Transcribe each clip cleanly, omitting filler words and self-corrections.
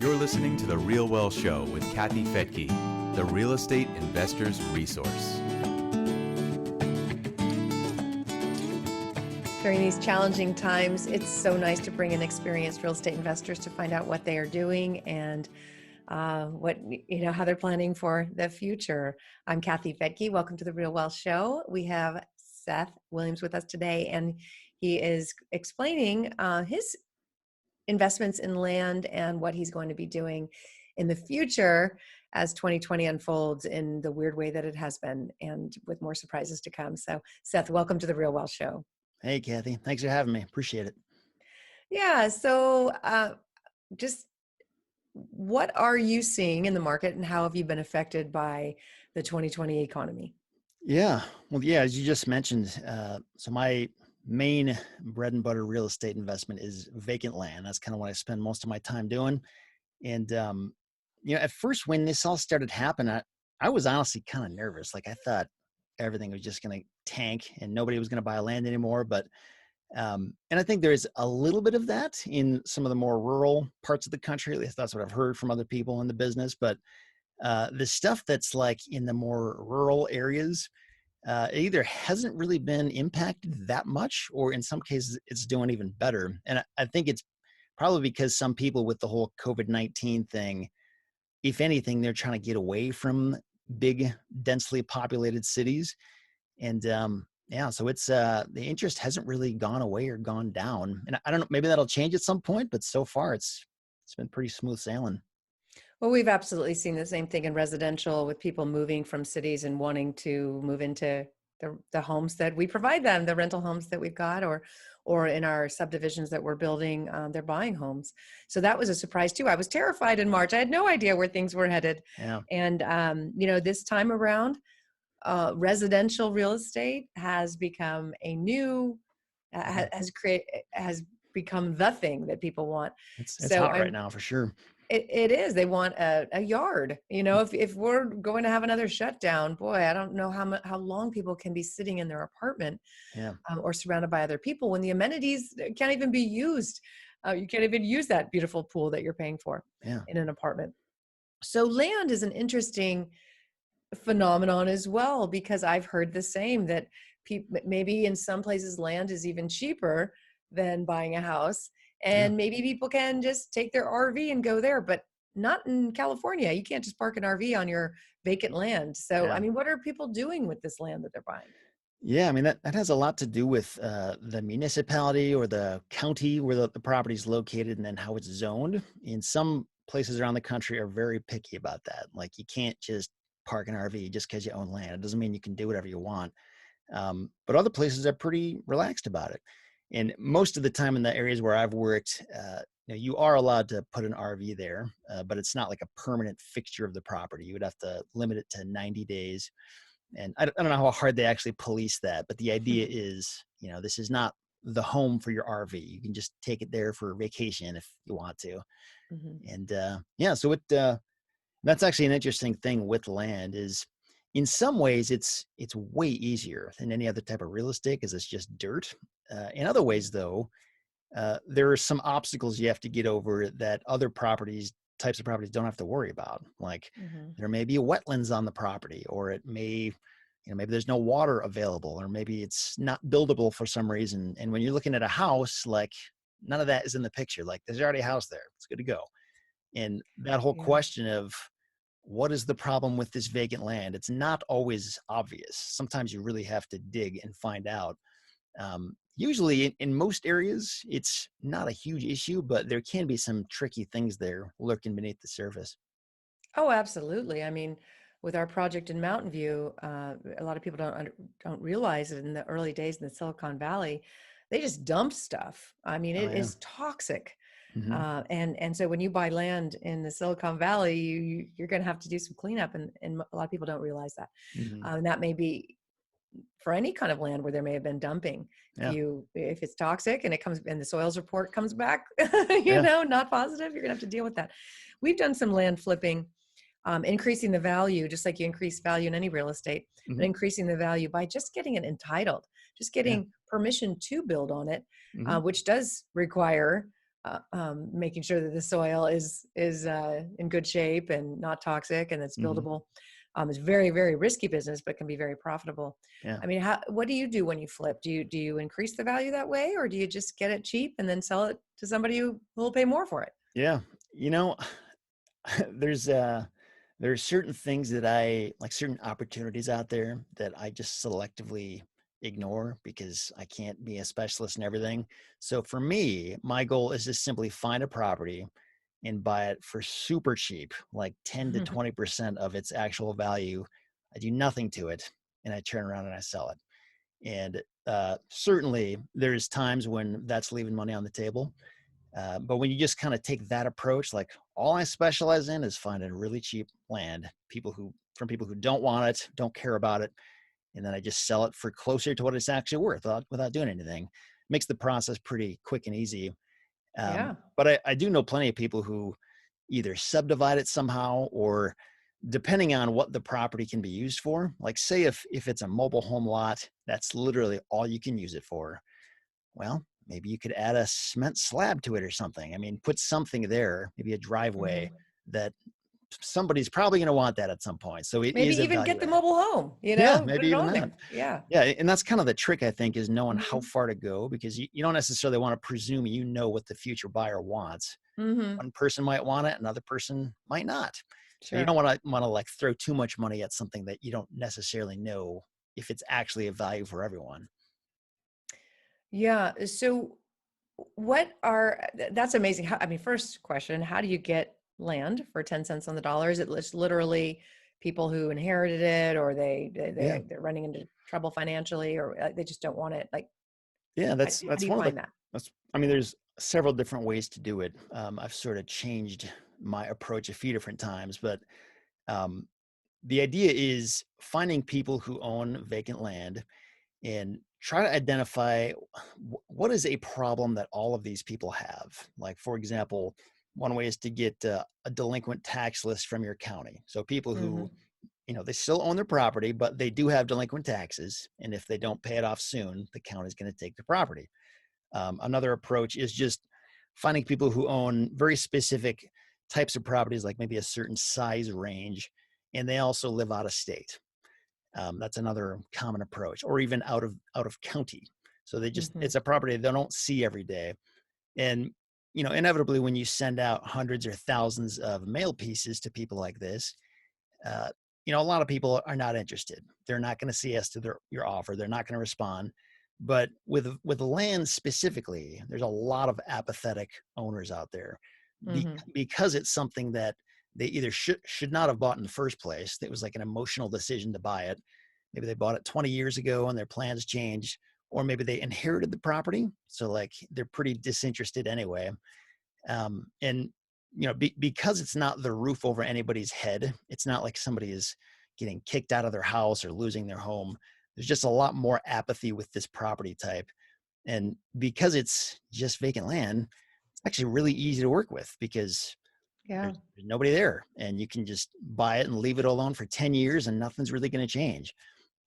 You're listening to The Real Well Show with Kathy Fedke, the real estate investor's resource. During these challenging times, it's so nice to bring in experienced real estate investors to find out what they are doing and how they're planning for the future. I'm Kathy Fedke. Welcome to The Real Well Show. We have Seth Williams with us today, and he is explaining his investments in land and what he's going to be doing in the future as 2020 unfolds in the weird way that it has been, and with more surprises to come. So, Seth, welcome to The Real Well Show. Hey, Kathy. Thanks for having me. Appreciate it. Yeah. So just what are you seeing in the market, and how have you been affected by the 2020 economy? Yeah. Well, yeah, as you just mentioned, so my main bread and butter real estate investment is vacant land. That's kind of what I spend most of my time doing. And, at first when this all started happening, I was honestly kind of nervous. Like I thought everything was just going to tank and nobody was going to buy land anymore. But and I think there's a little bit of that in some of the more rural parts of the country. At least that's what I've heard from other people in the business. But the stuff that's like in the more rural areas, it either hasn't really been impacted that much, or in some cases it's doing even better. And I think it's probably because some people with the whole COVID-19 thing, if anything, they're trying to get away from big, densely populated cities. And so it's the interest hasn't really gone away or gone down. And I don't know, maybe that'll change at some point, but so far it's been pretty smooth sailing. Well, we've absolutely seen the same thing in residential, with people moving from cities and wanting to move into the homes that we provide them, the rental homes that we've got, or in our subdivisions that we're building, they're buying homes. So that was a surprise too. I was terrified in March. I had no idea where things were headed. Yeah. And, this time around, residential real estate has become a new, has become the thing that people want. It's hot right now for sure. It is. They want a yard. If we're going to have another shutdown, boy, I don't know how long people can be sitting in their apartment, or surrounded by other people when the amenities can't even be used. You can't even use that beautiful pool that you're paying for in an apartment. So land is an interesting phenomenon as well, because I've heard the same, that maybe in some places land is even cheaper than buying a house. And maybe people can just take their RV and go there, but not in California. You can't just park an RV on your vacant land. So, I mean, what are people doing with this land that they're buying? Yeah, I mean, that has a lot to do with the municipality or the county where the property is located, and then how it's zoned. In some places around the country are very picky about that. Like you can't just park an RV just because you own land. It doesn't mean you can do whatever you want. But other places are pretty relaxed about it. And most of the time in the areas where I've worked, you are allowed to put an RV there, but it's not like a permanent fixture of the property. You would have to limit it to 90 days. And I don't know how hard they actually police that, but the idea is, this is not the home for your RV. You can just take it there for vacation if you want to. Mm-hmm. And so that's actually an interesting thing with land is, in some ways, it's way easier than any other type of real estate because it's just dirt. In other ways, though, there are some obstacles you have to get over that other types of properties don't have to worry about. Like there may be wetlands on the property, or it may, maybe there's no water available, or maybe it's not buildable for some reason. And when you're looking at a house, like none of that is in the picture. Like there's already a house there. It's good to go. And that whole question of, what is the problem with this vacant land? It's not always obvious. Sometimes you really have to dig and find out. Usually in most areas, it's not a huge issue, but there can be some tricky things there lurking beneath the surface. Oh, absolutely. I mean, with our project in Mountain View, a lot of people don't realize that in the early days in the Silicon Valley, they just dumped stuff. I mean, it is toxic. Mm-hmm. And so when you buy land in the Silicon Valley, you're going to have to do some cleanup, and a lot of people don't realize that. Mm-hmm. And that may be for any kind of land where there may have been dumping. If it's toxic and the soils report comes back, not positive, you're gonna have to deal with that. We've done some land flipping, increasing the value, just like you increase value in any real estate, but increasing the value by just getting it entitled, just getting permission to build on it, which does require making sure that the soil is in good shape and not toxic and it's Mm-hmm. buildable. It's very, very risky business, but can be very profitable. Yeah. I mean, what do you do when you flip? Do you increase the value that way, or do you just get it cheap and then sell it to somebody who will pay more for it? Yeah. You know, there's certain things that I like, certain opportunities out there that I just selectively ignore because I can't be a specialist in everything. So for me, my goal is to simply find a property and buy it for super cheap, like 10 to 20% of its actual value. I do nothing to it and I turn around and I sell it. And certainly there's times when that's leaving money on the table. But when you just kind of take that approach, like all I specialize in is finding really cheap land, from people who don't want it, don't care about it, and then I just sell it for closer to what it's actually worth without doing anything. Makes the process pretty quick and easy. Yeah. But I do know plenty of people who either subdivide it somehow, or depending on what the property can be used for. Like say if it's a mobile home lot, that's literally all you can use it for. Well, maybe you could add a cement slab to it or something. I mean, put something there, maybe a driveway Mhm. that somebody's probably going to want that at some point. So it Maybe is a even value get the add. mobile home, Yeah, put maybe it even on that. there. Yeah. Yeah. And that's kind of the trick, I think, is knowing how Mhm. far to go, because you don't necessarily want to presume you know what the future buyer wants. Mhm. One person might want it, another person might not. So you don't Sure. want to like throw too much money at something that you don't necessarily know if it's actually a value for everyone. Yeah. So that's amazing. I mean, first question, how do you get land for 10 cents on the dollar? Is it literally people who inherited it, or Yeah. they're running into trouble financially, or they just don't want it? Like, Yeah, how do that's you one of the find that? that's I mean, there's several different ways to do it. I've sort of changed my approach a few different times, but um, the idea is finding people who own vacant land and try to identify what is a problem that all of these people have. Like, for example, one way is to get a delinquent tax list from your county. So people who, Hmm. they still own their property, but they do have delinquent taxes, and if they don't pay it off soon, the county's going to take the property. Another approach is just finding people who own very specific types of properties, like maybe a certain size range, and they also live out of state. That's another common approach, or even out of county. So Hmm. it's a property they don't see every day. And inevitably, when you send out hundreds or thousands of mail pieces to people like this, uh, a lot of people are not interested. They're not going to see yes to your offer. They're not going to respond. But with land specifically, there's a lot of apathetic owners out there, Hmm. because it's something that they either should not have bought in the first place. It was like an emotional decision to buy it. Maybe they bought it 20 years ago and their plans changed, or maybe they inherited the property, so like they're pretty disinterested anyway. And because it's not the roof over anybody's head, it's not like somebody is getting kicked out of their house or losing their home. There's just a lot more apathy with this property type. And because it's just vacant land, it's actually really easy to work with, because Yeah. there's nobody there, and you can just buy it and leave it alone for 10 years and nothing's really going to change.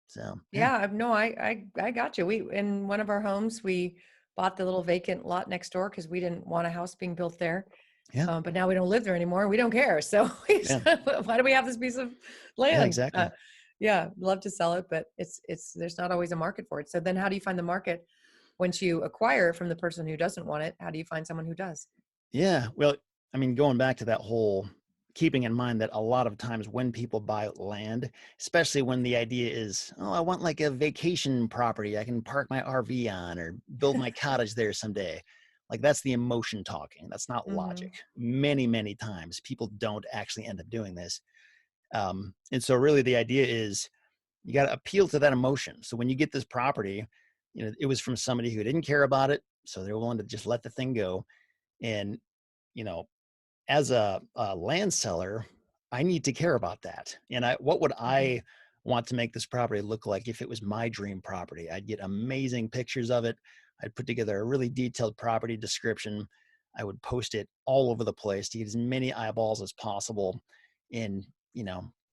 So, yeah. Yeah. No, I got you. In one of our homes, we bought the little vacant lot next door because we didn't want a house being built there. Yeah. But now we don't live there anymore. We don't care. So we Yeah. said, why do we have this piece of Yeah, land? exactly. Yeah, love to sell it, but there's not always a market for it. So then how do you find the market once you acquire it from the person who doesn't want it? How do you find someone who does? Yeah. Well, I mean, going back to that whole, keeping in mind that a lot of times when people buy land, especially when the idea is, oh, I want like a vacation property I can park my RV on or build my cottage there someday. Like that's the emotion talking. That's not Hmm. logic. Many, many times people don't actually end up doing this. And so really the idea is you got to appeal to that emotion. So when you get this property, it was from somebody who didn't care about it. So they're willing to just let the thing go. And, you know, as a land seller, I need to care about that. And what would Hmm. I want to make this property look like if it was my dream property? I'd get amazing pictures of it. I'd put together a really detailed property description. I would post it all over the place to get as many eyeballs as possible. And,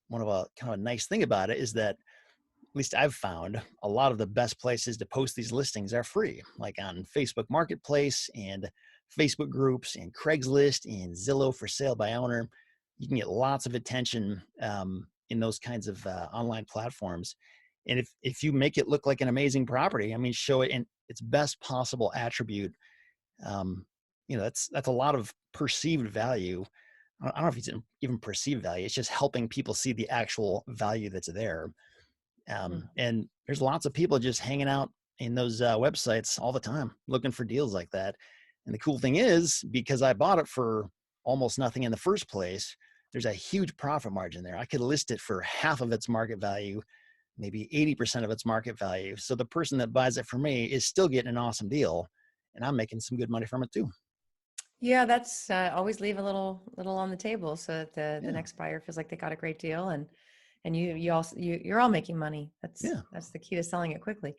one of a kind of a nice thing about it is that, at least I've found, a lot of the best places to post these listings are free, like on Facebook Marketplace and Facebook groups and Craigslist and Zillow for sale by owner. You can get lots of attention in those kinds of online platforms. And if you make it look like an amazing property, I mean, show it in its best possible attribute. That's a lot of perceived value. I don't know if it's even perceived value. It's just helping people see the actual value that's there. And there's lots of people just hanging out in those websites all the time, looking for deals like that. And the cool thing is, because I bought it for almost nothing in the first place, there's a huge profit margin there. I could list it for half of its market value, maybe 80% of its market value. So the person that buys it from me is still getting an awesome deal, and I'm making some good money from it too. Yeah, that's always leave a little on the table so that the next buyer feels like they got a great deal, and you're all making money. That's the key to selling it quickly.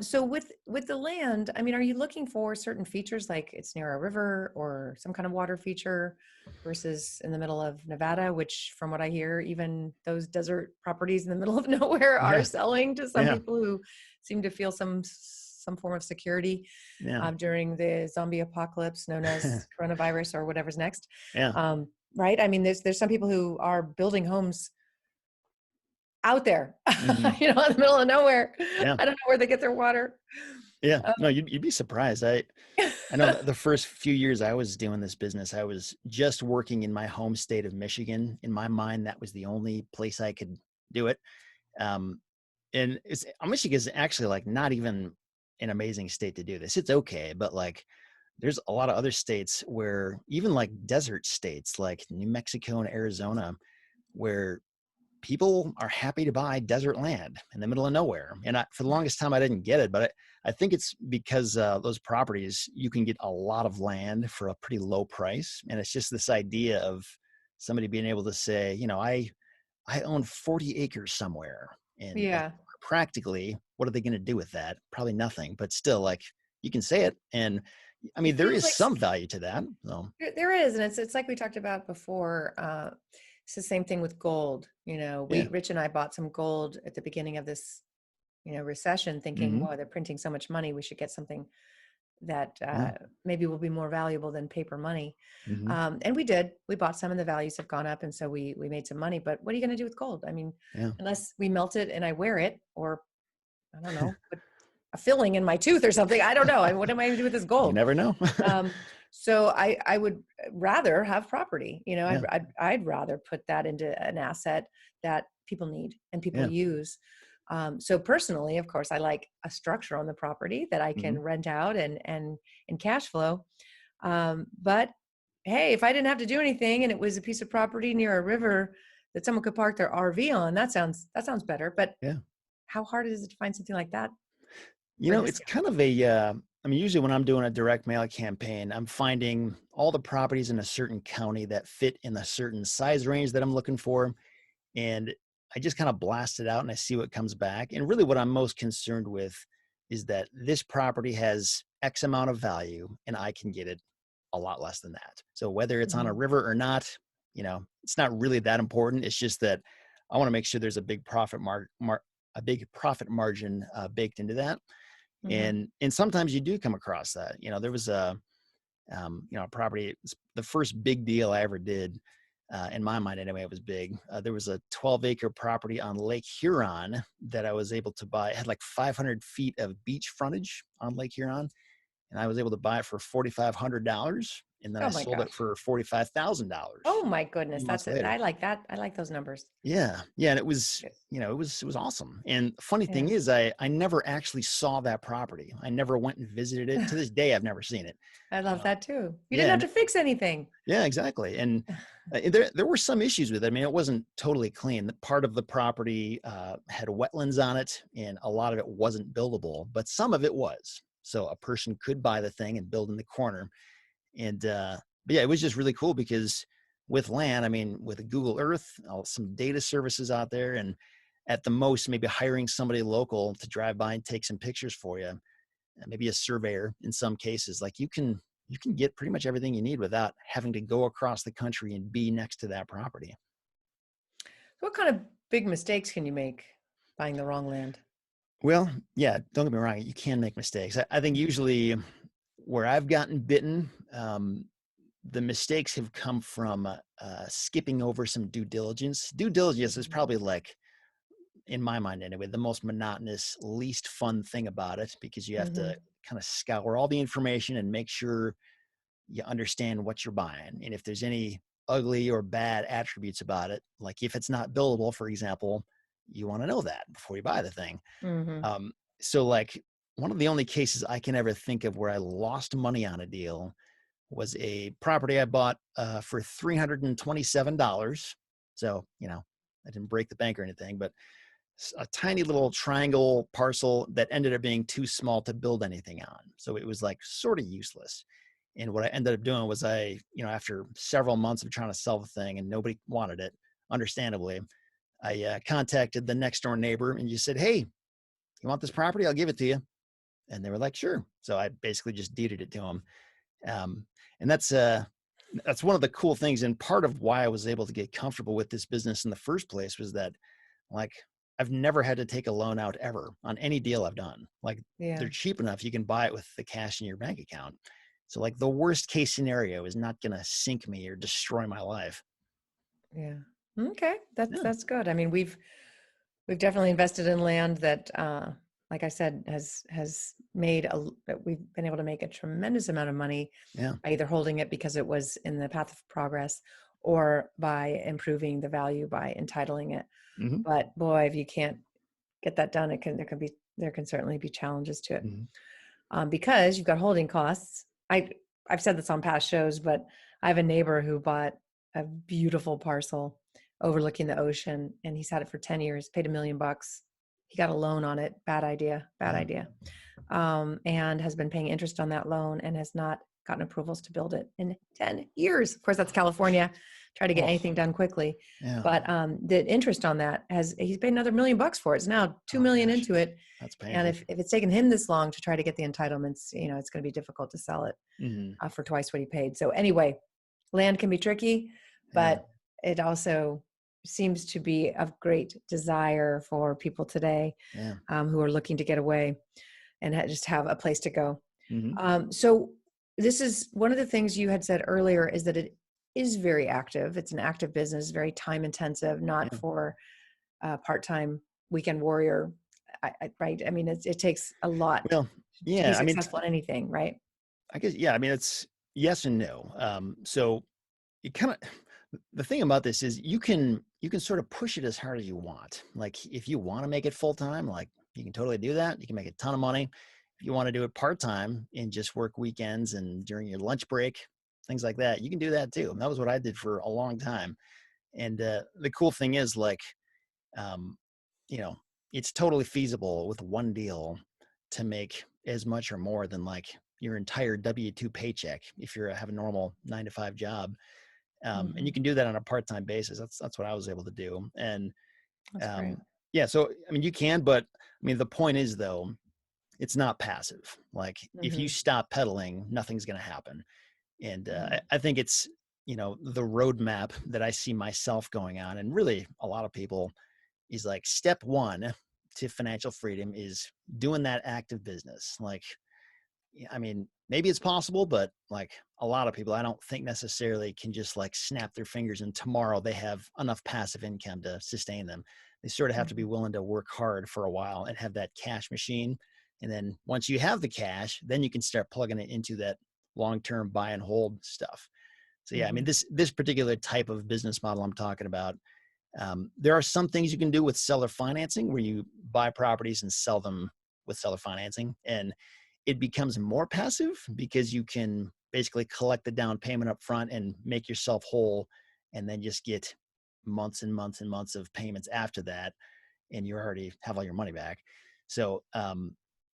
So with the land, I mean, are you looking for certain features like it's near a river or some kind of water feature versus in the middle of Nevada, which from what I hear, even those desert properties in the middle of nowhere are selling to some people who seem to feel some form of security during the zombie apocalypse known as coronavirus or whatever's next. Right? I mean, there's some people who are building homes out there, in the middle of nowhere. I don't know where they get their water. No, you'd be surprised. I know the first few years I was doing this business, I was just working in my home state of Michigan. In my mind, that was the only place I could do it. And Michigan is actually like not even an amazing state to do this. It's okay, but like there's a lot of other states where, even like desert states like New Mexico and Arizona, where people are happy to buy desert land in the middle of nowhere. And for the longest time, I didn't get it, but I think it's because those properties, you can get a lot of land for a pretty low price. And it's just this idea of somebody being able to say, I own 40 acres somewhere. And practically, what are they going to do with that? Probably nothing, but still, like, you can say it. And I mean, there is like some value to that. So. There is. And it's like we talked about before. It's the same thing with gold. Rich and I bought some gold at the beginning of this, recession, thinking, wow, they're printing so much money. We should get something that maybe will be more valuable than paper money. And we did. We bought some, and the values have gone up, and so we made some money. But what are you going to do with gold? I mean, unless we melt it and I wear it, or I don't know, put a filling in my tooth or something. I don't know. What am I going to do with this gold? You never know. So I would rather have property. I'd rather put that into an asset that people need and people use. So personally, of course, I like a structure on the property that I can rent out and cash flow. But hey, if I didn't have to do anything and it was a piece of property near a river that someone could park their RV on, that sounds better. But how hard is it to find something like that? It's kind of usually when I'm doing a direct mail campaign, I'm finding all the properties in a certain county that fit in a certain size range that I'm looking for. And I just kind of blast it out and I see what comes back. And really what I'm most concerned with is that this property has X amount of value and I can get it a lot less than that. So whether it's on a river or not, it's not really that important. It's just that I want to make sure there's a big profit margin baked into that. And sometimes you do come across that. There was a property, the first big deal I ever did, in my mind anyway, it was big. There was a 12-acre property on Lake Huron that I was able to buy. It had like 500 feet of beach frontage on Lake Huron, and I was able to buy it for $4,500. And then I sold it for $45,000. Oh my goodness. That's it. I like that. I like those numbers. Yeah. And it was, it was awesome. And funny thing is I never actually saw that property. I never went and visited it. To this day, I've never seen it. I love that too. You didn't have to fix anything. Yeah, exactly. And there were some issues with it. I mean, it wasn't totally clean. Part of the property had wetlands on it, and a lot of it wasn't buildable, but some of it was. So a person could buy the thing and build in the corner. And, but yeah, it was just really cool because with land, I mean, with Google Earth, some data services out there, and at the most, maybe hiring somebody local to drive by and take some pictures for you, maybe a surveyor in some cases, like you can get pretty much everything you need without having to go across the country and be next to that property. What kind of big mistakes can you make buying the wrong land? Well, yeah, don't get me wrong. You can make mistakes. I think usually where I've gotten bitten, the mistakes have come from skipping over some due diligence. Due diligence is probably like, in my mind anyway, the most monotonous, least fun thing about it, because you have Mm-hmm. to kind of scour all the information and make sure you understand what you're buying. And if there's any ugly or bad attributes about it, like if it's not buildable, for example, you want to know that before you buy the thing. Mm-hmm. So like one of the only cases I can ever think of where I lost money on a deal was a property I bought for $327. So, I didn't break the bank or anything, but a tiny little triangle parcel that ended up being too small to build anything on. So it was like sort of useless. And what I ended up doing was after several months of trying to sell the thing and nobody wanted it, understandably, I contacted the next door neighbor and just said, "Hey, you want this property? I'll give it to you." And they were like, "Sure." So I basically just deeded it to them. Um, and that's one of the cool things. And part of why I was able to get comfortable with this business in the first place was that, like, I've never had to take a loan out ever on any deal I've done. Like, Yeah. they're cheap enough. You can buy it with the cash in your bank account. So like the worst case scenario is not going to sink me or destroy my life. Yeah. Okay. That's Yeah. that's good. I mean, we've definitely invested in land that, like I said, has made that we've been able to make a tremendous amount of money Yeah. by either holding it because it was in the path of progress, or by improving the value by entitling it. Mm-hmm. But boy, if you can't get that done, there can certainly be challenges to it, Mm-hmm. because you've got holding costs. I've said this on past shows, but I have a neighbor who bought a beautiful parcel overlooking the ocean, and he's had it for 10 years, paid $1 million. He got a loan on it. Bad idea. Bad Yeah. idea. And has been paying interest on that loan and has not gotten approvals to build it in 10 years. Of course, that's California. Try to get Oh, anything done quickly. yeah. But the interest on that he's paid another $1 million for it. It's now 2 Oh million gosh. into it. That's And painful. if it's taken him this long to try to get the entitlements, it's going to be difficult to sell it Mm-hmm. for twice what he paid. So anyway, land can be tricky, Yeah. but it also seems to be of great desire for people today, Yeah. who are looking to get away and just have a place to go. Mm-hmm. So this is one of the things you had said earlier, is that it is very active. It's an active business, very time intensive, not Yeah. for part-time weekend warrior. Right. I mean, it takes a lot Well, to be yeah. I mean, successful in anything, right? I guess, yeah. I mean, it's yes and no. So you kind of, the thing about this is you can sort of push it as hard as you want. Like if you want to make it full time, like you can totally do that. You can make a ton of money. If you want to do it part time and just work weekends and during your lunch break, things like that, you can do that too. And that was what I did for a long time. And the cool thing is, like, um, you know, it's totally feasible with one deal to make as much or more than like your entire W-2 paycheck if you have a normal 9 to 5 job. And you Hmm. can do that on a part-time basis. That's what I was able to do. And That's great. um, yeah, so I mean, you can, but I mean, the point is though, it's not passive. Like if you Hmm. stop pedaling, nothing's going to happen. And Yeah. I think it's the roadmap that I see myself going on, and really a lot of people, is like step one to financial freedom is doing that active business. Like, I mean, maybe it's possible, but like a lot of people, I don't think necessarily can just like snap their fingers and tomorrow they have enough passive income to sustain them. They sort of have to be Mhm. willing to work hard for a while and have that cash machine. And then once you have the cash, then you can start plugging it into that long-term buy and hold stuff. So yeah, I mean, Mhm. this particular type of business model I'm talking about, there are some things you can do with seller financing where you buy properties and sell them with seller financing, and it becomes more passive because you can basically collect the down payment up front and make yourself whole, and then just get months and months and months of payments after that, and you already have all your money back. So,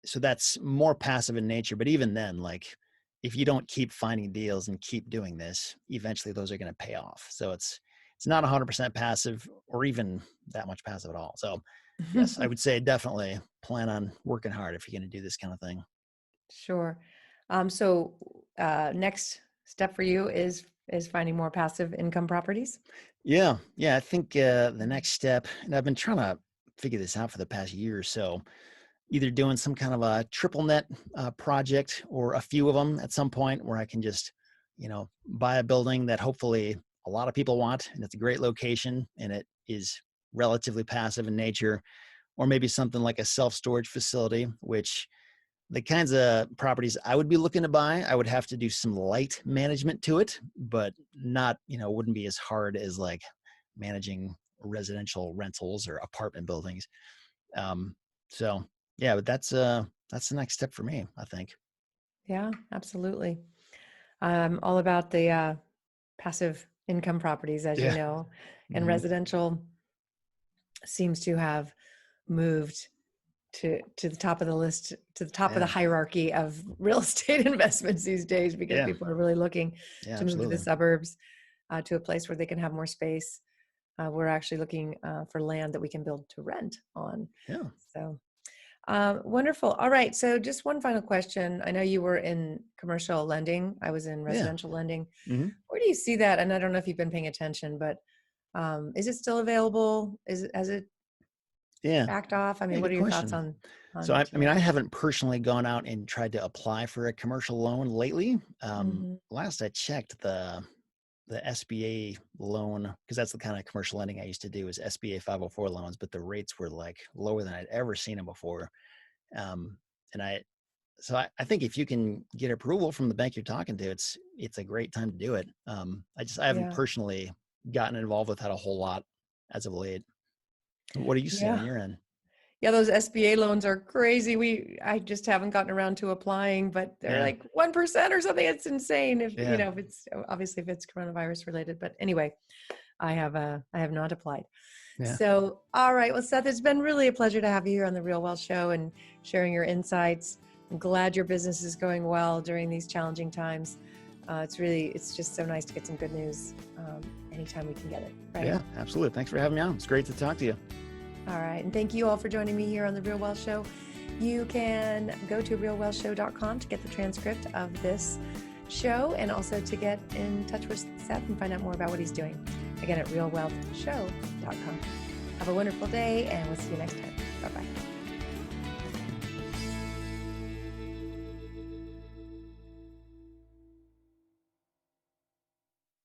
so that's more passive in nature. But even then, like if you don't keep finding deals and keep doing this, eventually those are going to pay off. So it's not 100% passive or even that much passive at all. So yes, I would say definitely plan on working hard if you're going to do this kind of thing. Sure. So next step for you is finding more passive income properties. Yeah, yeah. I think the next step, and I've been trying to figure this out for the past year or so. either doing some kind of a triple net project or a few of them at some point where I can just, buy a building that hopefully a lot of people want, and it's a great location and it is relatively passive in nature, or maybe something like a self-storage facility, which the kinds of properties I would be looking to buy, I would have to do some light management to it, but not, wouldn't be as hard as like managing residential rentals or apartment buildings. So yeah, but that's the next step for me, I think. Yeah, absolutely. All about the passive income properties, as you Yeah. know, and Mhm. residential seems to have moved to the top of the list, to the top of the Yeah. hierarchy of real estate investments these days, because Yeah. people are really looking Yeah, to move to the absolutely. suburbs, to a place where they can have more space. We're actually looking for land that we can build to rent on. Yeah. So wonderful. All right. So just one final question. I know you were in commercial lending. I was in Yeah. residential lending. Hmm. Where do you see that? And I don't know if you've been paying attention, but is it still available? Has it Yeah. backed off? I Yeah, mean, what good are your thoughts question. on So on I mean, I multifamily? haven't personally gone out and tried to apply for a commercial loan lately. Hmm. Last I checked, the SBA loan, because that's the kind of commercial lending I used to do, is SBA 504 loans, but the rates were like lower than I'd ever seen them before. Um, and I think if you can get approval from the bank you're talking to, it's a great time to do it. I haven't Yeah. personally gotten involved with that a whole lot as of late. What are you seeing on Yeah. your end? Yeah, those SBA loans are crazy. I just haven't gotten around to applying, but they're Yeah. like 1% or something. It's insane if, Yeah. if it's obviously if it's coronavirus related. But anyway, I have not applied. Yeah. So, all right. Well, Seth, it's been really a pleasure to have you here on the Real Wealth Show and sharing your insights. I'm glad your business is going well during these challenging times. It's just so nice to get some good news anytime we can get it. Right. Yeah, absolutely. Thanks for having me on. It's great to talk to you. All right. And thank you all for joining me here on the Real Wealth Show. You can go to realwealthshow.com to get the transcript of this show and also to get in touch with Seth and find out more about what he's doing. Again, at realwealthshow.com. Have a wonderful day, and we'll see you next time. Bye-bye.